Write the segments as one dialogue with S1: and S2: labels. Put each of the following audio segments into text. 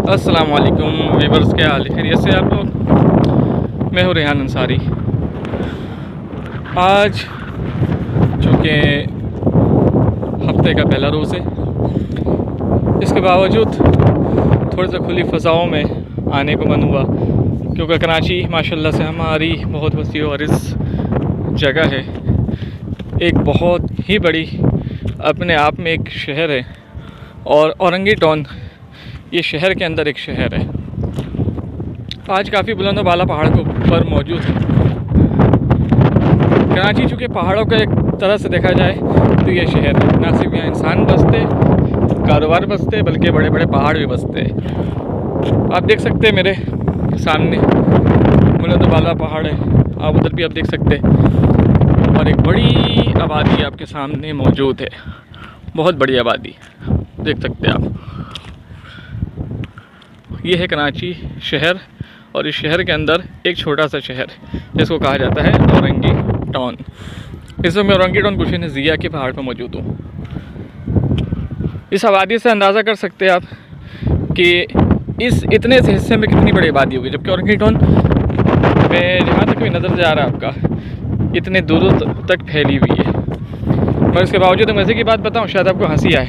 S1: अस्सलाम वालेकुम वीवर्स, क्या हाल है? खैरियत से आप लोग? मैं हूँ रेहान अंसारी। आज चूँकि हफ्ते का पहला रोज़ है, इसके बावजूद थोड़ी सी खुली फ़ज़ाओं में आने को मन हुआ, क्योंकि कराची माशाल्लाह से हमारी बहुत वसी और इस जगह है, एक बहुत ही बड़ी अपने आप में एक शहर है और औरंगी टाउन ये शहर के अंदर एक शहर है। आज काफ़ी बुलंद बाला पहाड़ के ऊपर मौजूद है। कराची चूँकि पहाड़ों का एक तरह से देखा जाए तो ये शहर है, ना सिर्फ यहाँ इंसान बसते, कारोबार बसते, बल्कि बड़े बड़े पहाड़ भी बसते हैं। आप देख सकते हैं मेरे सामने बुलंद बाला पहाड़ है, आप उधर भी आप देख सकते हैं, और एक बड़ी आबादी आपके सामने मौजूद है, बहुत बड़ी आबादी देख सकते हैं आप। ये है कराची शहर, और इस शहर के अंदर एक छोटा सा शहर जिसको कहा जाता है औरंगी टाउन। इस वक्त मैं औरंगी टाउन गुलशन ज़िया के पहाड़ पर मौजूद हूँ। इस आबादी से अंदाज़ा कर सकते हैं आप कि इस इतने से हिस्से में कितनी बड़ी आबादी होगी, जबकि औरंगी टाउन में जहाँ तक भी नज़र जा रहा है आपका इतने दूर तक फैली हुई है। मगर इसके बावजूद मज़े की बात बताऊँ, शायद आपको हंसी आए,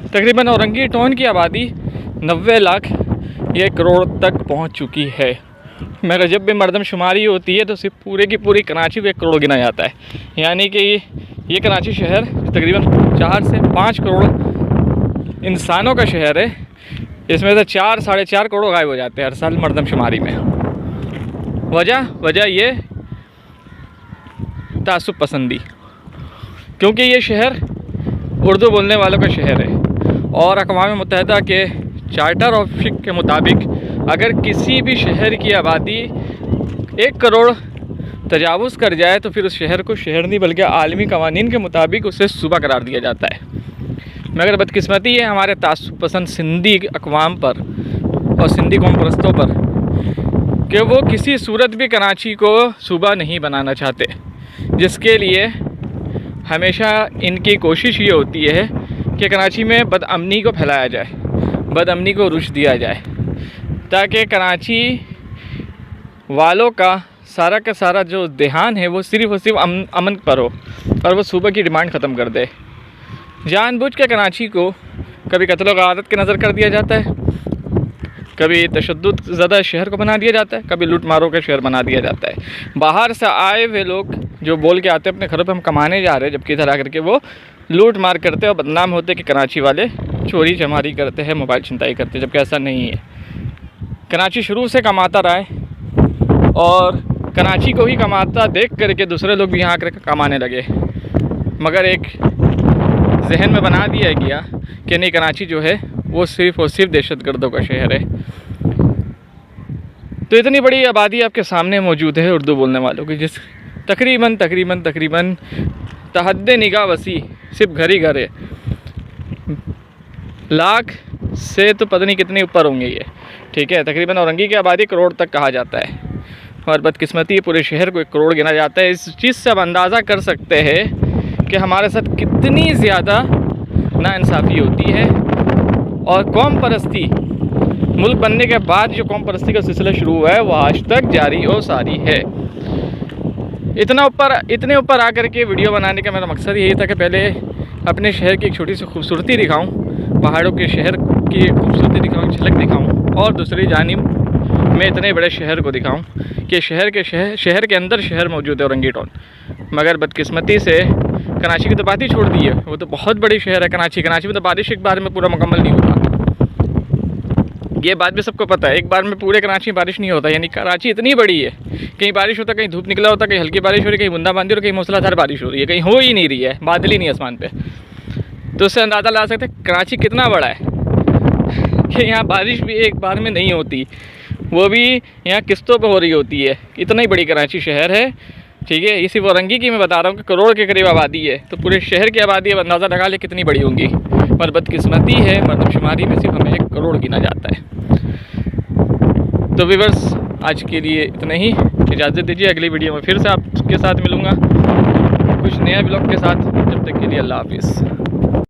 S1: तकरीबन औरंगी टाउन की आबादी 90 लाख 1 करोड़ तक पहुंच चुकी है। मगर जब भी मरदमशुमारी होती है तो सिर्फ पूरे की पूरी कराची को 1 करोड़ गिना जाता है, यानी कि ये कराची शहर तकरीबन 4 से 5 करोड़ इंसानों का शहर है। इसमें से 4 साढ़े 4 करोड़ गायब हो जाते हैं हर साल मरदमशुमारी में। वजह ये तासुब पसंदी, क्योंकि ये शहर उर्दू बोलने वालों का शहर है, और अक़वाम मुत्तहिदा के चार्टर ऑफ शिक के मुताबिक अगर किसी भी शहर की आबादी 1 करोड़ तजावुज़ कर जाए तो फिर उस शहर को शहर नहीं बल्कि आलमी कवानीन के मुताबिक उसे सूबा करार दिया जाता है। मगर बदकिस्मती है हमारे तासुब पसंद सिंधी अक़वाम पर और सिंधी कौम परस्तों पर कि वो किसी सूरत भी कराची को सूबा नहीं बनाना चाहते, जिसके लिए हमेशा इनकी कोशिश ये होती है कि कराची में बदअमनी को फैलाया जाए, बदअमनी को रुश दिया जाए, ताकि कराची वालों का सारा जो ध्यान है वो सिर्फ़ और सिर्फ अमन पर हो, और वो सूबा की डिमांड ख़त्म कर दे। जानबूझ के कराची को कभी कत्ल गारत के नज़र कर दिया जाता है, कभी तशद्दुद ज़्यादा शहर को बना दिया जाता है, कभी लूट मारों का शहर बना दिया जाता है। बाहर से आए हुए लोग जो बोल के आते हैं अपने घरों पे हम कमाने जा रहे हैं, जबकि इधर आकर के वो लूट मार करते हैं और बदनाम होते हैं कि कराची वाले चोरी चमारी करते हैं, मोबाइल छिनताई करते हैं, जबकि ऐसा नहीं है। कराची शुरू से कमाता रहा है, और कराची को ही कमाता देख करके दूसरे लोग भी यहाँ आकर कमाने लगे, मगर एक जहन में बना दिया गया कि नहीं, कराची जो है वो सिर्फ़ और सिर्फ दहशतगर्दों का शहर है। तो इतनी बड़ी आबादी आपके सामने मौजूद है उर्दू बोलने वालों की, जिस तकरीबन तहद्दे निगाह वसी सिर्फ घर ही घर है। लाख से तो पता नहीं कितने ऊपर होंगे ये, ठीक है। तकरीबन औरंगी की आबादी करोड़ तक कहा जाता है, और बदकिस्मती पूरे शहर को 1 करोड़ गिना जाता है। इस चीज़ से अब अंदाज़ा कर सकते हैं कि हमारे साथ कितनी ज़्यादा नाइंसाफ़ी होती है, और कौम परस्ती मुल्क बनने के बाद जो कौम परस्ती का सिलसिला शुरू हुआ है वो आज तक जारी और सारी है। इतने ऊपर आकर के वीडियो बनाने का मेरा मकसद यही था कि पहले अपने शहर की एक छोटी सी खूबसूरती दिखाऊं, पहाड़ों के शहर की खूबसूरती दिखाऊं, झलक दिखाऊं, और दूसरी जानिब मैं इतने बड़े शहर को दिखाऊं कि शहर के अंदर शहर मौजूद है औरंगी टाउन। मगर बदकिस्मती से कराची की तो बात ही छोड़ दी है, वो तो बहुत बड़ी शहर है कराची में तो बारिश एक बार में पूरा मुकम्मल नहीं होता, ये बात भी सबको पता है। एक बार में पूरे कराची में बारिश नहीं होता, यानी कराची इतनी बड़ी है, कहीं बारिश होता, कहीं धूप निकला होता, कहीं हल्की बारिश हो रही, कहीं बूंदाबांदी हो रही, कहीं मूसलाधार बारिश हो रही है, कहीं हो ही नहीं रही है, बादल ही नहीं आसमान पे। तो उससे अंदाज़ा लगा सकते हैं कराची कितना बड़ा है कि यहाँ बारिश भी एक बार में नहीं होती, वो भी यहाँ किस्तों पर हो रही होती है। इतना ही बड़ी कराची शहर है, ठीक है। इसी औरंगी की मैं बता रहा हूँ कि करोड़ के करीब आबादी है, तो पूरे शहर की आबादी अब अंदाज़ा लगा ले कितनी बड़ी होंगी। पर बदकिस्मती है मरदमशुमारी में सिर्फ हमें 1 करोड़ गिना जाता है। तो व्यूअर्स, आज के लिए इतना ही, इजाज़त दीजिए। अगली वीडियो में फिर से आपके साथ मिलूँगा कुछ नया ब्लॉग के साथ। जब तक के लिए अल्लाह हाफिज़।